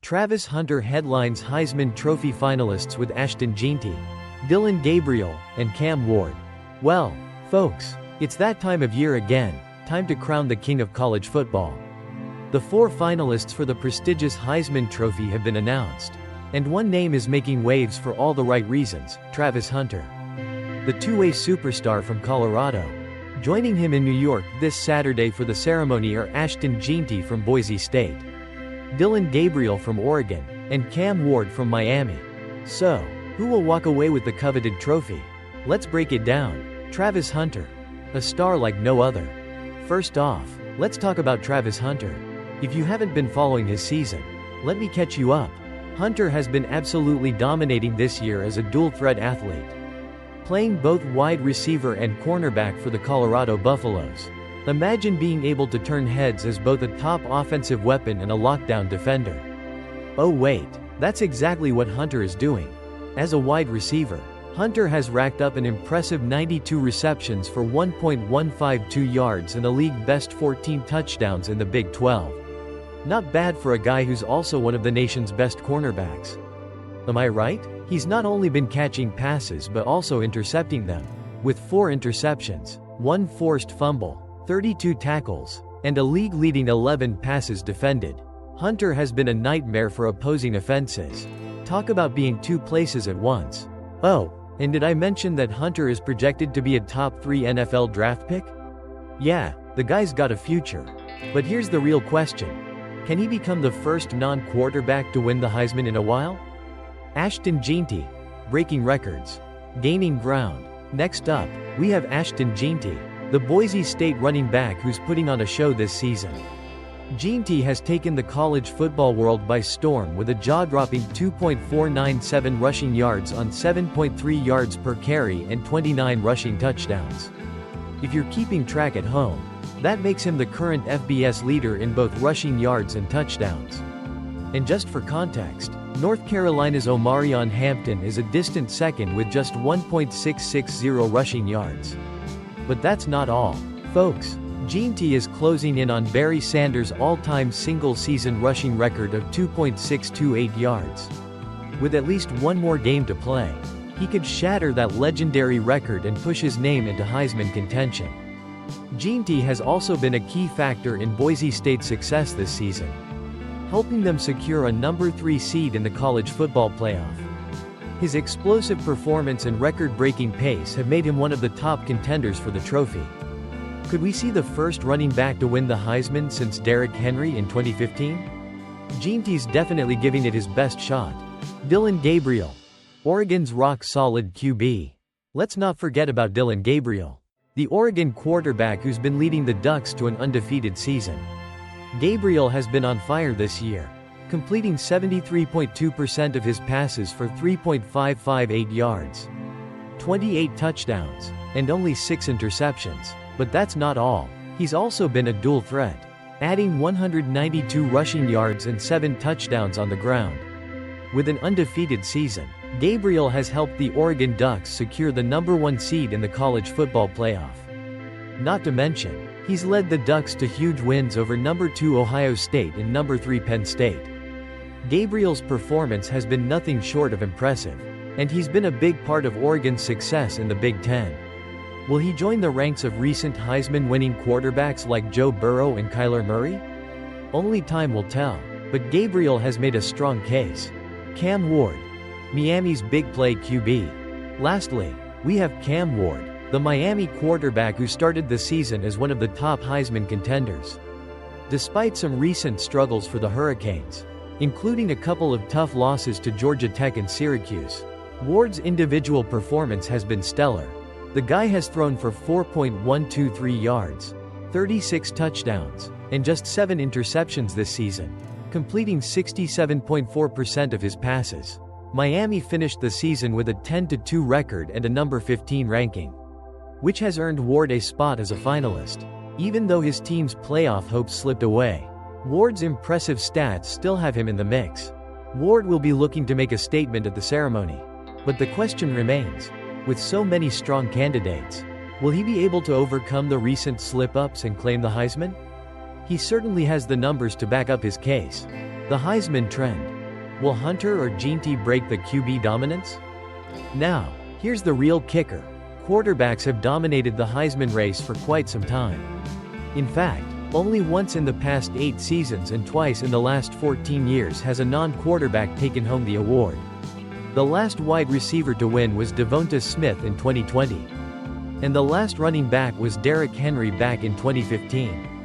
Travis Hunter headlines Heisman Trophy finalists with Ashton Jeanty, Dillon Gabriel, and Cam Ward. Well, folks, it's that time of year again, time to crown the king of college football. The 4 finalists for the prestigious Heisman Trophy have been announced. And one name is making waves for all the right reasons, Travis Hunter. The two-way superstar from Colorado. Joining him in New York this Saturday for the ceremony are Ashton Jeanty from Boise State, Dillon Gabriel from Oregon, and Cam Ward from Miami. So, who will walk away with the coveted trophy? Let's break it down. Travis Hunter. A star like no other. First off, let's talk about Travis Hunter. If you haven't been following his season, let me catch you up. Hunter has been absolutely dominating this year as a dual-threat athlete, playing both wide receiver and cornerback for the Colorado Buffaloes. Imagine being able to turn heads as both a top offensive weapon and a lockdown defender. Oh wait, that's exactly what Hunter is doing. As a wide receiver, Hunter has racked up an impressive 92 receptions for 1.152 yards and a league-best 14 touchdowns in the Big 12. Not bad for a guy who's also one of the nation's best cornerbacks. Am I right? He's not only been catching passes but also intercepting them. With 4 interceptions, 1 forced fumble, 32 tackles, and a league-leading 11 passes defended. Hunter has been a nightmare for opposing offenses. Talk about being 2 places at once. Oh, and did I mention that Hunter is projected to be a top 3 NFL draft pick? Yeah, the guy's got a future. But here's the real question. Can he become the first non-quarterback to win the Heisman in a while? Ashton Jeanty. Breaking records. Gaining ground. Next up, we have Ashton Jeanty, the Boise State running back who's putting on a show this season. Jeanty has taken the college football world by storm with a jaw-dropping 2.497 rushing yards on 7.3 yards per carry and 29 rushing touchdowns. If you're keeping track at home, that makes him the current FBS leader in both rushing yards and touchdowns. And just for context, North Carolina's Omarion Hampton is a distant second with just 1.660 rushing yards. But that's not all, folks. Jeanty is closing in on Barry Sanders' all-time single-season rushing record of 2.628 yards. With at least one more game to play, he could shatter that legendary record and push his name into Heisman contention. Jeanty has also been a key factor in Boise State's success this season, helping them secure a number 3 seed in the college football playoff. His explosive performance and record-breaking pace have made him one of the top contenders for the trophy. Could we see the first running back to win the Heisman since Derrick Henry in 2015? Jeanty's definitely giving it his best shot. Dillon Gabriel. Oregon's rock-solid QB. Let's not forget about Dillon Gabriel, the Oregon quarterback who's been leading the Ducks to an undefeated season. Gabriel has been on fire this year, completing 73.2% of his passes for 3.558 yards, 28 touchdowns, and only 6 interceptions. But that's not all. He's also been a dual threat, adding 192 rushing yards and 7 touchdowns on the ground. With an undefeated season, Gabriel has helped the Oregon Ducks secure the number 1 seed in the college football playoff. Not to mention, he's led the Ducks to huge wins over number 2 Ohio State and number 3 Penn State. Gabriel's performance has been nothing short of impressive, and he's been a big part of Oregon's success in the Big Ten. Will he join the ranks of recent Heisman-winning quarterbacks like Joe Burrow and Kyler Murray? Only time will tell, but Gabriel has made a strong case. Cam Ward. Miami's big play QB. Lastly, we have Cam Ward, the Miami quarterback who started the season as one of the top Heisman contenders. Despite some recent struggles for the Hurricanes, including a couple of tough losses to Georgia Tech and Syracuse, Ward's individual performance has been stellar. The guy has thrown for 4.123 yards, 36 touchdowns, and just 7 interceptions this season, completing 67.4% of his passes. Miami finished the season with a 10-2 record and a number 15 ranking, which has earned Ward a spot as a finalist. Even though his team's playoff hopes slipped away, Ward's impressive stats still have him in the mix. Ward will be looking to make a statement at the ceremony. But the question remains, with so many strong candidates, will he be able to overcome the recent slip-ups and claim the Heisman? He certainly has the numbers to back up his case. The Heisman trend. Will Hunter or Jeanty break the QB dominance? Now, here's the real kicker. Quarterbacks have dominated the Heisman race for quite some time. In fact, only once in the past 8 seasons and twice in the last 14 years has a non-quarterback taken home the award. The last wide receiver to win was Devonta Smith in 2020. And the last running back was Derrick Henry back in 2015.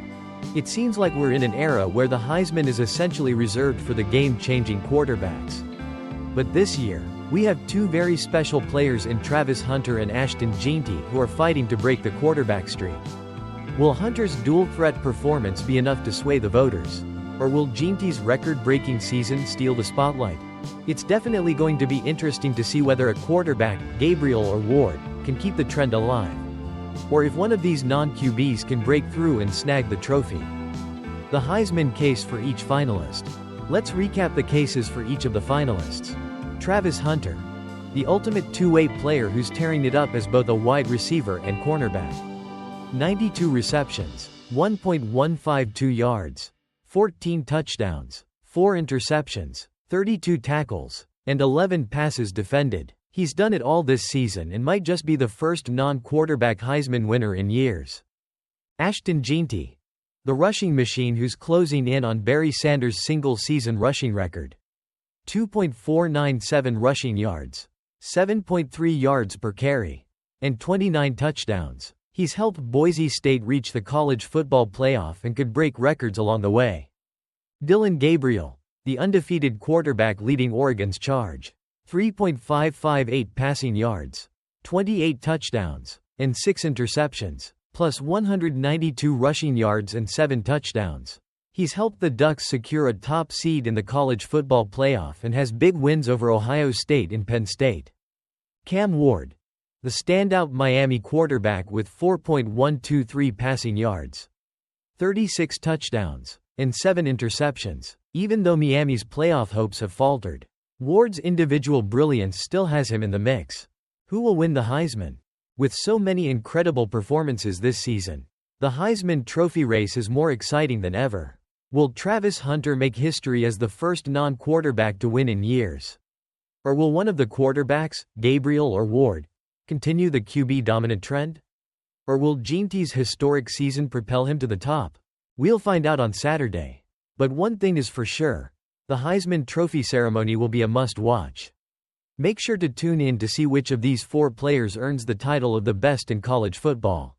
It seems like we're in an era where the Heisman is essentially reserved for the game-changing quarterbacks. But this year, we have 2 very special players in Travis Hunter and Ashton Jeanty who are fighting to break the quarterback streak. Will Hunter's dual-threat performance be enough to sway the voters? Or will Jeanty's record-breaking season steal the spotlight? It's definitely going to be interesting to see whether a quarterback, Gabriel or Ward, can keep the trend alive. Or if one of these non-QBs can break through and snag the trophy. The Heisman case for each finalist. Let's recap the cases for each of the finalists. Travis Hunter, the ultimate two-way player who's tearing it up as both a wide receiver and cornerback. 92 receptions, 1.152 yards, 14 touchdowns, 4 interceptions, 32 tackles, and 11 passes defended. He's done it all this season and might just be the first non-quarterback Heisman winner in years. Ashton Jeanty, the rushing machine who's closing in on Barry Sanders' single-season rushing record. 2.497 rushing yards, 7.3 yards per carry, and 29 touchdowns. He's helped Boise State reach the college football playoff and could break records along the way. Dillon Gabriel, the undefeated quarterback leading Oregon's charge. 3.558 passing yards, 28 touchdowns, and 6 interceptions, plus 192 rushing yards and 7 touchdowns. He's helped the Ducks secure a top seed in the college football playoff and has big wins over Ohio State and Penn State. Cam Ward, the standout Miami quarterback with 4.123 passing yards, 36 touchdowns, and 7 interceptions. Even though Miami's playoff hopes have faltered, Ward's individual brilliance still has him in the mix. Who will win the Heisman? With so many incredible performances this season, the Heisman Trophy race is more exciting than ever. Will Travis Hunter make history as the first non-quarterback to win in years? Or will one of the quarterbacks, Gabriel or Ward, continue the QB dominant trend? Or will Jeanty's historic season propel him to the top? We'll find out on Saturday. But one thing is for sure, the Heisman Trophy ceremony will be a must-watch. Make sure to tune in to see which of these 4 players earns the title of the best in college football.